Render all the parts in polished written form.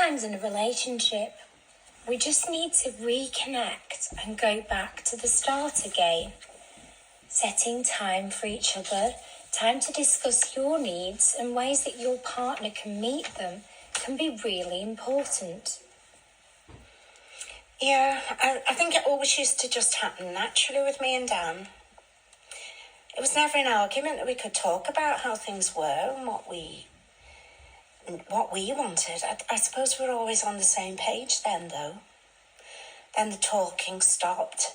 sometimes in a relationship, we just need to reconnect and go back to the start again. Setting time for each other, time to discuss your needs and ways that your partner can meet them can be really important. Yeah, I think it always used to just happen naturally with me and Dan. It was never an argument that we could talk about how things were and what we wanted. I suppose we were always on the same page then, though. Then the talking stopped.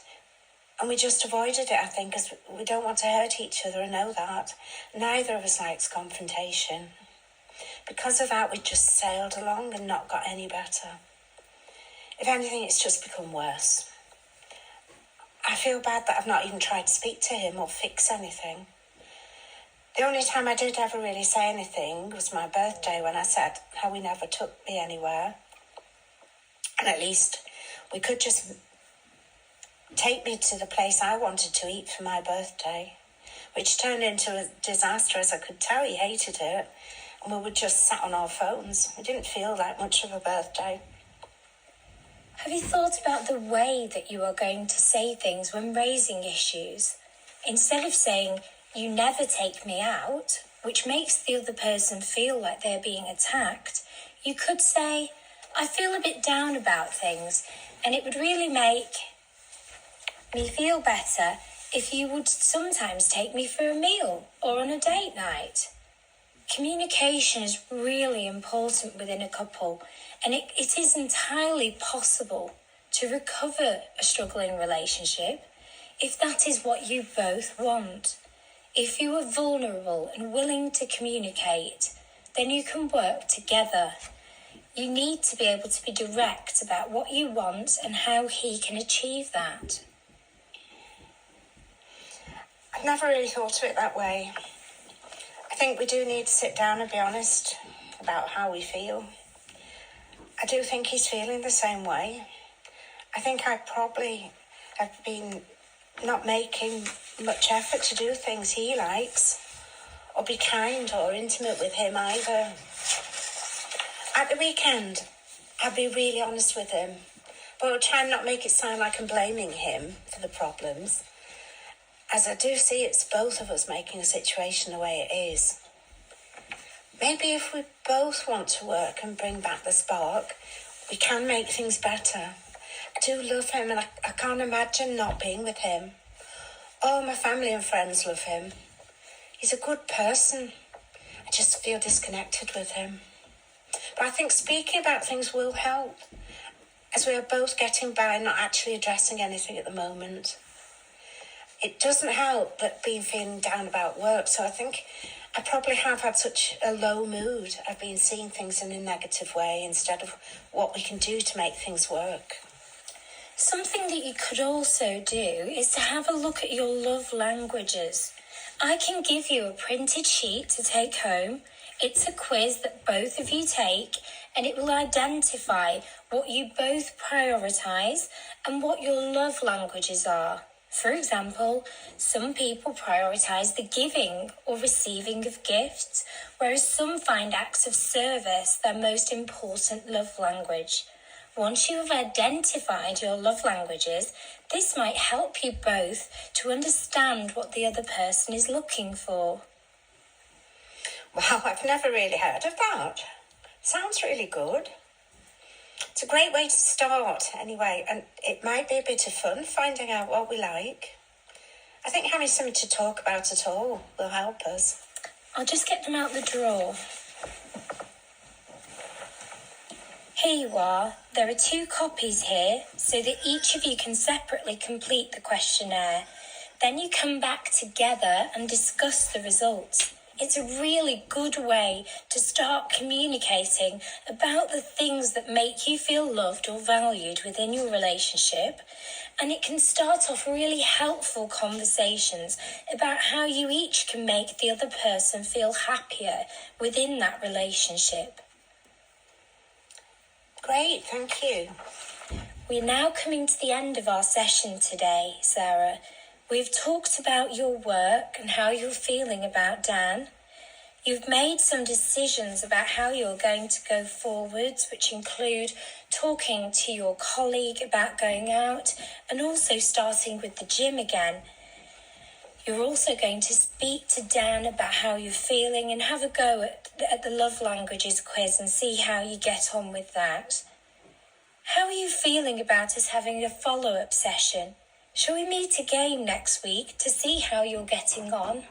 And we just avoided it, I think, because we don't want to hurt each other, I know that. Neither of us likes confrontation. Because of that, we just sailed along and not got any better. If anything, it's just become worse. I feel bad that I've not even tried to speak to him or fix anything. The only time I did ever really say anything was my birthday, when I said how he never took me anywhere. And at least we could just take me to the place I wanted to eat for my birthday, which turned into a disaster, as I could tell he hated it, and we would just sat on our phones. It didn't feel like much of a birthday. Have you thought about the way that you are going to say things when raising issues? Instead of saying, "You never take me out," which makes the other person feel like they're being attacked, you could say, "I feel a bit down about things, and it would really make me feel better if you would sometimes take me for a meal or on a date night." Communication is really important within a couple, and it is entirely possible to recover a struggling relationship if that is what you both want. If you are vulnerable and willing to communicate, then you can work together. You need to be able to be direct about what you want and how he can achieve that. I've never really thought of it that way. I think we do need to sit down and be honest about how we feel. I do think he's feeling the same way. I think I probably have been not making much effort to do things he likes, or be kind or intimate with him either. At the weekend, I'll be really honest with him, but I'll try and not make it sound like I'm blaming him for the problems, as I do see it's both of us making the situation the way it is. Maybe if we both want to work and bring back the spark, we can make things better. I do love him, and I can't imagine not being with him. All my family and friends love him. He's a good person. I just feel disconnected with him. But I think speaking about things will help, as we are both getting by and not actually addressing anything at the moment. It doesn't help but being feeling down about work, so I think I probably have had such a low mood. I've been seeing things in a negative way instead of what we can do to make things work. Something that you could also do is to have a look at your love languages. I can give you a printed sheet to take home. It's a quiz that both of you take, and it will identify what you both prioritise and what your love languages are. For example, some people prioritise the giving or receiving of gifts, whereas some find acts of service their most important love language. Once you have identified your love languages, this might help you both to understand what the other person is looking for. Wow, I've never really heard of that. Sounds really good. It's a great way to start, anyway, and it might be a bit of fun finding out what we like. I think having something to talk about at all will help us. I'll just get them out the drawer. Here you are. There are 2 copies here, so that each of you can separately complete the questionnaire. Then you come back together and discuss the results. It's a really good way to start communicating about the things that make you feel loved or valued within your relationship, and it can start off really helpful conversations about how you each can make the other person feel happier within that relationship. Great, thank you. We're now coming to the end of our session today, Sarah. We've talked about your work and how you're feeling about Dan. You've made some decisions about how you're going to go forwards, which include talking to your colleague about going out and also starting with the gym again. You're also going to speak to Dan about how you're feeling and have a go at the love languages quiz and see how you get on with that. How are you feeling about us having a follow-up session? Shall we meet again next week to see how you're getting on?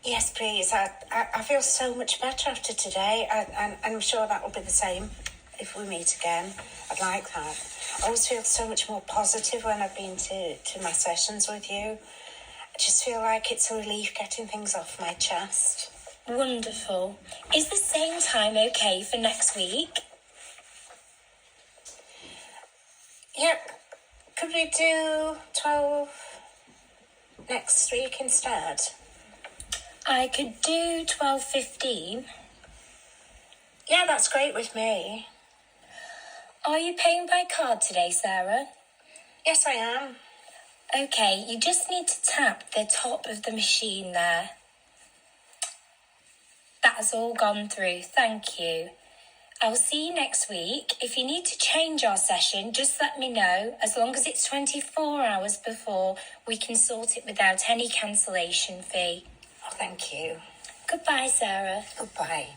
Yes, please. I feel so much better after today, and I'm sure that will be the same if we meet again. I'd like that. I always feel so much more positive when I've been to my sessions with you. I just feel like it's a relief getting things off my chest. Wonderful. Is the same time okay for next week? Yep. Could we do 12 next week instead? I could do 12:15. Yeah, that's great with me. Are you paying by card today, Sarah? Yes, I am. Okay, you just need to tap the top of the machine there. That has all gone through, thank you. I'll see you next week. If you need to change our session, just let me know. As long as it's 24 hours before, we can sort it without any cancellation fee. Oh, thank you. Goodbye, Sarah. Goodbye.